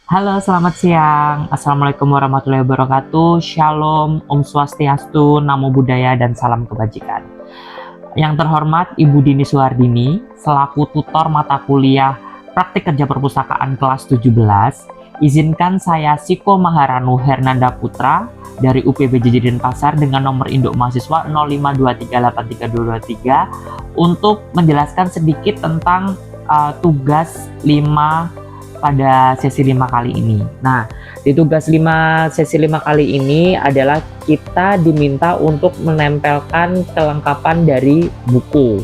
Halo, selamat siang. Assalamualaikum warahmatullahi wabarakatuh. Shalom, Om Swastiastu, Namo Buddhaya, dan salam kebajikan. Yang terhormat Ibu Dini Suhardini, selaku tutor mata kuliah Praktik Kerja Perpustakaan kelas 17, izinkan saya Siko Maharanu Hernanda Putra dari UPBJ Denpasar dengan nomor induk mahasiswa 0523832223 untuk menjelaskan sedikit tentang tugas 5 pada sesi 5 kali ini. Nah, di tugas sesi 5 kali ini adalah kita diminta untuk menempelkan kelengkapan dari buku.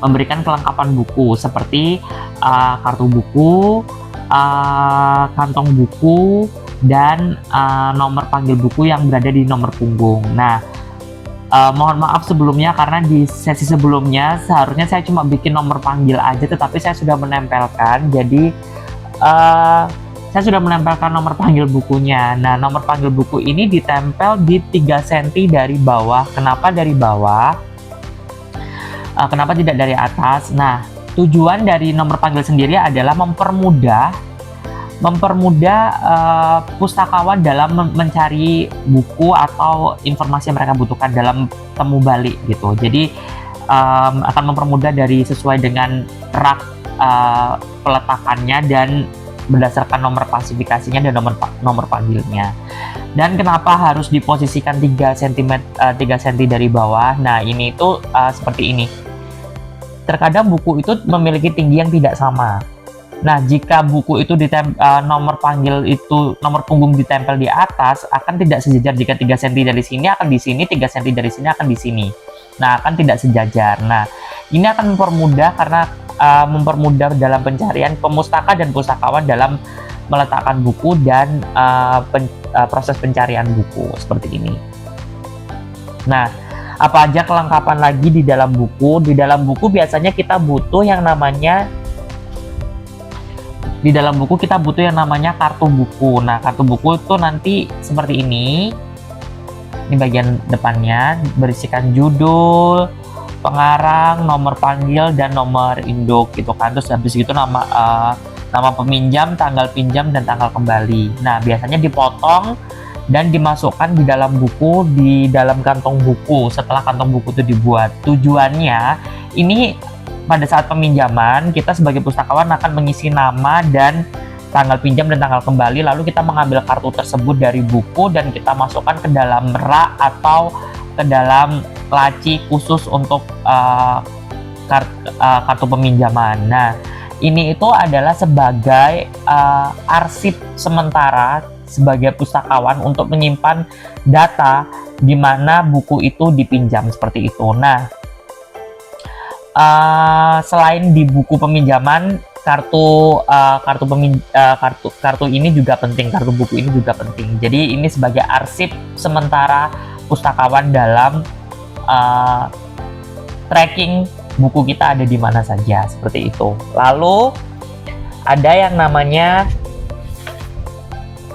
Memberikan kelengkapan buku seperti kartu buku, kantong buku, dan nomor panggil buku yang berada di nomor punggung. Nah, mohon maaf sebelumnya karena di sesi sebelumnya seharusnya saya cuma bikin nomor panggil aja, tetapi saya sudah menempelkan. Jadi saya sudah menempelkan nomor panggil bukunya. Nah, nomor panggil buku ini ditempel di 3 cm dari bawah. Kenapa dari bawah? Kenapa tidak dari atas? Nah, tujuan dari nomor panggil sendiri adalah mempermudah pustakawan dalam mencari buku atau informasi yang mereka butuhkan dalam temu balik gitu. Jadi akan mempermudah dari sesuai dengan rak peletakannya dan berdasarkan nomor klasifikasinya dan nomor panggilnya. Dan kenapa harus diposisikan 3 cm dari bawah? Nah, ini itu seperti ini. Terkadang buku itu memiliki tinggi yang tidak sama. Nah, jika buku itu nomor punggung ditempel di atas, akan tidak sejajar. Jika 3 cm dari sini akan di sini, 3 cm dari sini akan di sini. Nah, akan tidak sejajar. Nah, ini akan mempermudah karena mempermudah dalam pencarian pemustaka dan pustakawan dalam meletakkan buku dan proses pencarian buku seperti ini. Nah, apa aja kelengkapan lagi di dalam buku? Di dalam buku biasanya kita butuh yang namanya kartu buku. Nah, kartu buku itu nanti seperti ini. Ini bagian depannya berisikan judul, pengarang, nomor panggil, dan nomor induk gitu kan. Terus habis itu nama peminjam, tanggal pinjam, dan tanggal kembali. Nah, biasanya dipotong dan dimasukkan di dalam buku, di dalam kantong buku setelah kantong buku itu dibuat. Tujuannya ini pada saat peminjaman kita sebagai pustakawan akan mengisi nama dan tanggal pinjam dan tanggal kembali, lalu kita mengambil kartu tersebut dari buku dan kita masukkan ke dalam rak atau ke dalam laci khusus untuk kartu peminjaman. Nah, ini itu adalah sebagai arsip sementara sebagai pustakawan untuk menyimpan data di mana buku itu dipinjam seperti itu. Nah, selain di buku peminjaman, kartu ini juga penting, kartu buku ini juga penting. Jadi ini sebagai arsip sementara pustakawan dalam tracking buku kita ada di mana saja seperti itu. Lalu ada yang namanya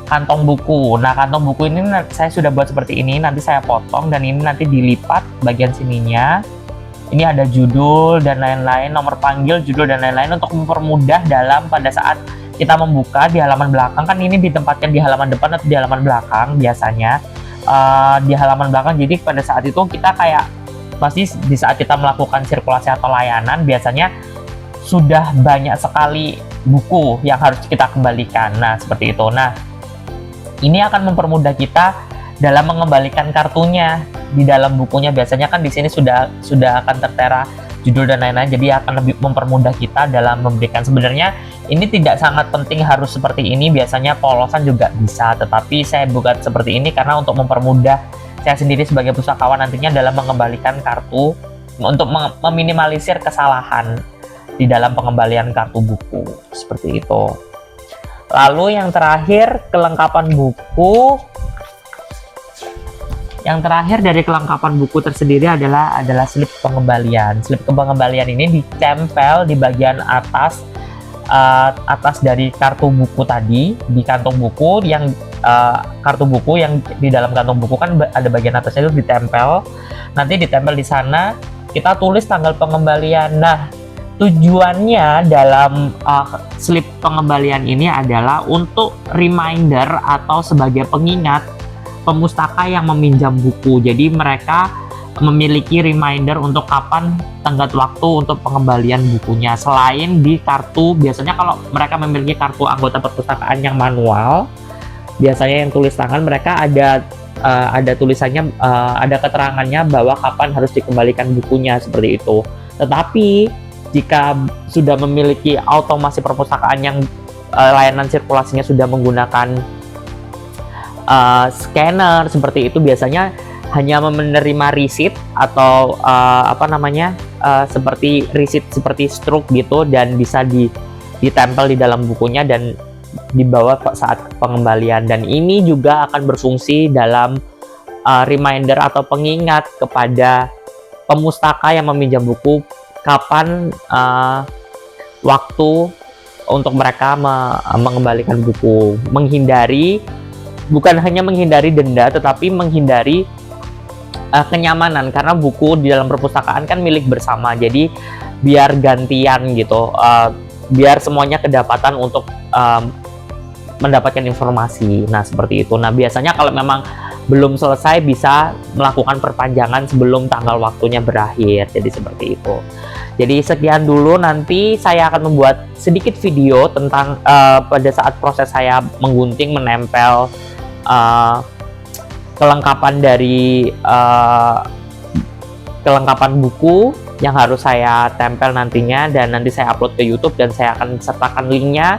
kantong buku. Nah, kantong buku ini saya sudah buat seperti ini. Nanti saya potong dan ini nanti dilipat bagian sininya. Ini ada judul dan lain-lain, nomor panggil, judul dan lain-lain untuk mempermudah dalam pada saat kita membuka di halaman belakang. Kan ini ditempatkan di halaman depan atau di halaman belakang biasanya. Di halaman belakang, jadi pada saat itu kita kayak pasti di saat kita melakukan sirkulasi atau layanan biasanya sudah banyak sekali buku yang harus kita kembalikan. Nah, seperti itu. Nah, ini akan mempermudah kita dalam mengembalikan kartunya di dalam bukunya. Biasanya kan di sini sudah akan tertera judul dan lain-lain, jadi akan lebih mempermudah kita dalam memberikan. Sebenarnya ini tidak sangat penting harus seperti ini, biasanya polosan juga bisa, tetapi saya buat seperti ini karena untuk mempermudah saya sendiri sebagai pustakawan nantinya dalam mengembalikan kartu, untuk meminimalisir kesalahan di dalam pengembalian kartu buku seperti itu. Lalu yang terakhir, kelengkapan buku. Yang terakhir dari kelengkapan buku tersendiri adalah slip pengembalian. Slip pengembalian ini ditempel di bagian atas dari kartu buku tadi, di kantong buku yang kartu buku yang di dalam kantong buku kan ada bagian atasnya itu ditempel. Nanti ditempel di sana, kita tulis tanggal pengembalian. Nah, Tujuannya dalam slip pengembalian ini adalah untuk reminder atau sebagai pengingat pemustaka yang meminjam buku. Jadi mereka memiliki reminder untuk kapan tenggat waktu untuk pengembalian bukunya. Selain di kartu, biasanya kalau mereka memiliki kartu anggota perpustakaan yang manual, biasanya yang tulis tangan, mereka ada tulisannya, ada keterangannya bahwa kapan harus dikembalikan bukunya, seperti itu. Tetapi jika sudah memiliki automasi perpustakaan yang layanan sirkulasinya sudah menggunakan scanner seperti itu, biasanya hanya menerima receipt atau seperti receipt seperti stroke gitu, dan bisa ditempel di dalam bukunya dan dibawa saat pengembalian. Dan ini juga akan berfungsi dalam reminder atau pengingat kepada pemustaka yang meminjam buku kapan waktu untuk mereka mengembalikan buku. Bukan hanya menghindari denda, tetapi menghindari kenyamanan, karena buku di dalam perpustakaan kan milik bersama. Jadi biar gantian gitu, biar semuanya kedapatan untuk mendapatkan informasi. Nah, seperti itu. Nah, biasanya kalau memang belum selesai bisa melakukan perpanjangan sebelum tanggal waktunya berakhir. Jadi seperti itu. Jadi sekian dulu, nanti saya akan membuat sedikit video tentang pada saat proses saya menggunting, menempel kelengkapan dari kelengkapan buku yang harus saya tempel nantinya, dan nanti saya upload ke YouTube dan saya akan sertakan linknya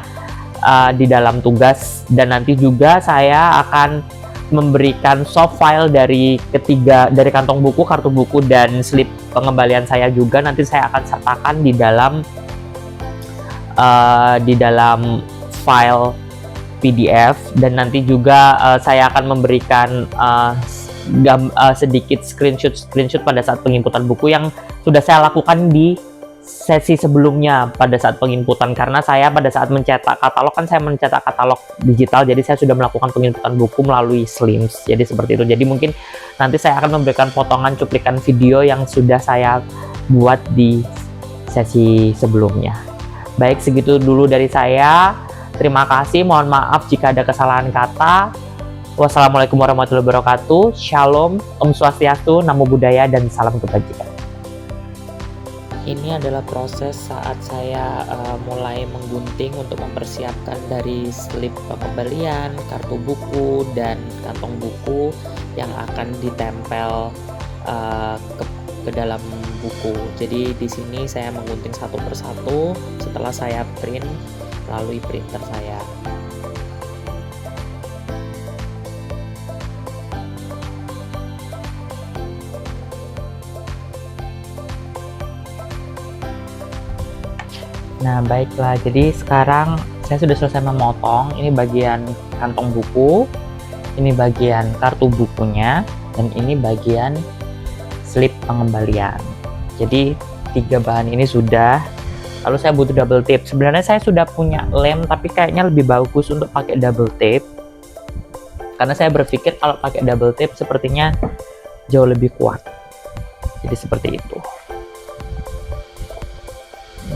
di dalam tugas. Dan nanti juga saya akan memberikan soft file dari kantong buku, kartu buku, dan slip pengembalian saya juga. Nanti saya akan sertakan di dalam file PDF, dan nanti juga saya akan memberikan sedikit screenshot pada saat penginputan buku yang sudah saya lakukan di sesi sebelumnya pada saat penginputan. Karena saya pada saat mencetak katalog, kan saya mencetak katalog digital, jadi saya sudah melakukan penginputan buku melalui Slims. Jadi seperti itu. Jadi mungkin nanti saya akan memberikan potongan cuplikan video yang sudah saya buat di sesi sebelumnya. Baik, segitu dulu dari saya. Terima kasih, mohon maaf jika ada kesalahan kata. Wassalamualaikum warahmatullahi wabarakatuh. Shalom, Om Swastiastu, Namo Buddhaya, dan salam kebajikan. Ini adalah proses saat saya mulai menggunting untuk mempersiapkan dari slip pengembalian, kartu buku, dan kantong buku yang akan ditempel ke dalam buku. Jadi di sini saya menggunting satu persatu setelah saya print melalui printer saya. Nah, baiklah, jadi sekarang saya sudah selesai memotong. Ini bagian kantong buku, ini bagian kartu bukunya, dan ini bagian slip pengembalian. Jadi 3 bahan ini sudah. Lalu saya butuh double tape. Sebenarnya saya sudah punya lem, tapi kayaknya lebih bagus untuk pakai double tape, karena saya berpikir kalau pakai double tape sepertinya jauh lebih kuat. Jadi seperti itu.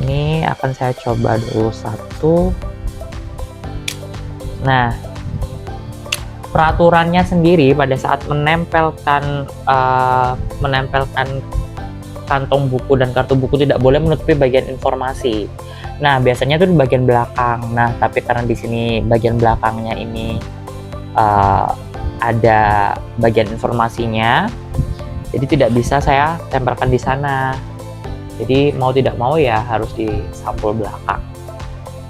Ini akan saya coba dulu satu. Nah, peraturannya sendiri pada saat menempelkan kantong buku dan kartu buku tidak boleh menutupi bagian informasi. Nah, biasanya itu di bagian belakang. Nah, tapi karena di sini bagian belakangnya ini ada bagian informasinya, jadi tidak bisa saya tempelkan di sana. Jadi mau tidak mau ya harus di sampul belakang,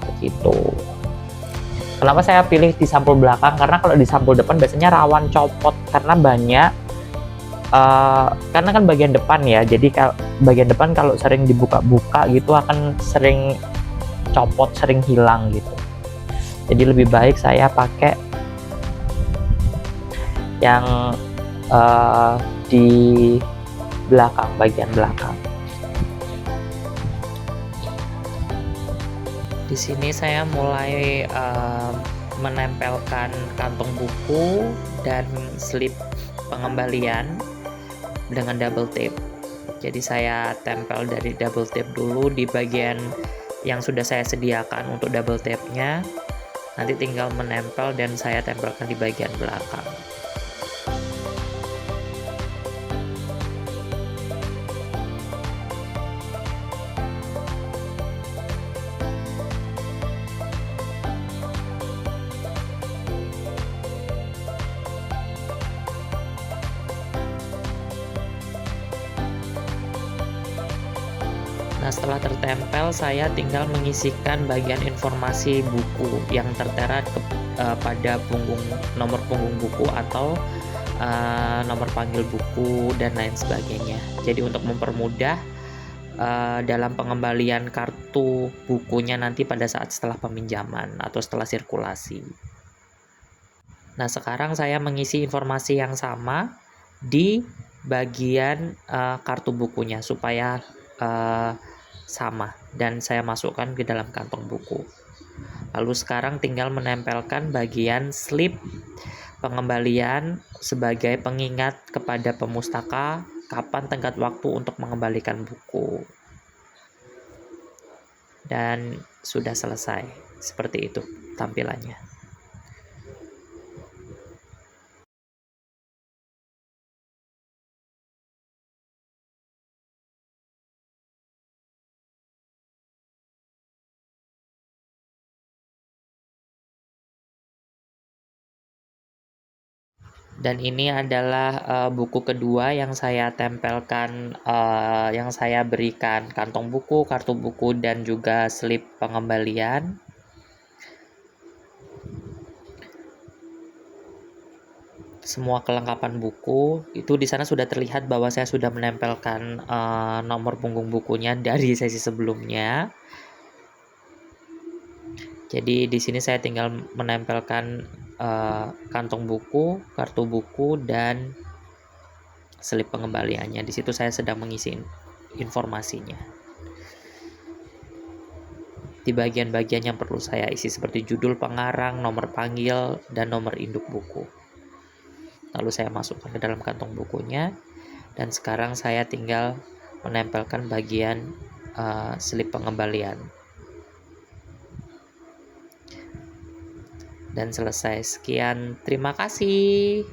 begitu. Kenapa saya pilih di sampul belakang? Karena kalau di sampul depan biasanya rawan copot, karena banyak karena kan bagian depan ya, jadi kalau bagian depan kalau sering dibuka-buka gitu akan sering copot, sering hilang gitu. Jadi lebih baik saya pakai yang di belakang, bagian belakang. Di sini saya mulai menempelkan kantong buku dan slip pengembalian dengan double tape. Jadi saya tempel dari double tape dulu di bagian yang sudah saya sediakan untuk double tape-nya. Nanti tinggal menempel dan saya tempelkan di bagian belakang. Nah, setelah tertempel, saya tinggal mengisikan bagian informasi buku yang tertera pada nomor punggung buku atau nomor panggil buku dan lain sebagainya. Jadi untuk mempermudah dalam pengembalian kartu bukunya nanti pada saat setelah peminjaman atau setelah sirkulasi. Nah, sekarang saya mengisi informasi yang sama di bagian kartu bukunya supaya sama, dan saya masukkan ke dalam kantong buku. Lalu sekarang tinggal menempelkan bagian slip pengembalian sebagai pengingat kepada pemustaka kapan tenggat waktu untuk mengembalikan buku. Dan sudah selesai. Seperti itu tampilannya. Dan ini adalah buku kedua yang saya tempelkan, yang saya berikan kantong buku, kartu buku, dan juga slip pengembalian. Semua kelengkapan buku itu di sana sudah terlihat bahwa saya sudah menempelkan nomor punggung bukunya dari sesi sebelumnya. Jadi di sini saya tinggal menempelkan kantong buku, kartu buku, dan slip pengembaliannya. Di situ saya sedang mengisi informasinya. Di bagian-bagian yang perlu saya isi seperti judul pengarang, nomor panggil, dan nomor induk buku. Lalu saya masukkan ke dalam kantong bukunya, dan sekarang saya tinggal menempelkan bagian slip pengembalian. Dan selesai. Sekian, terima kasih.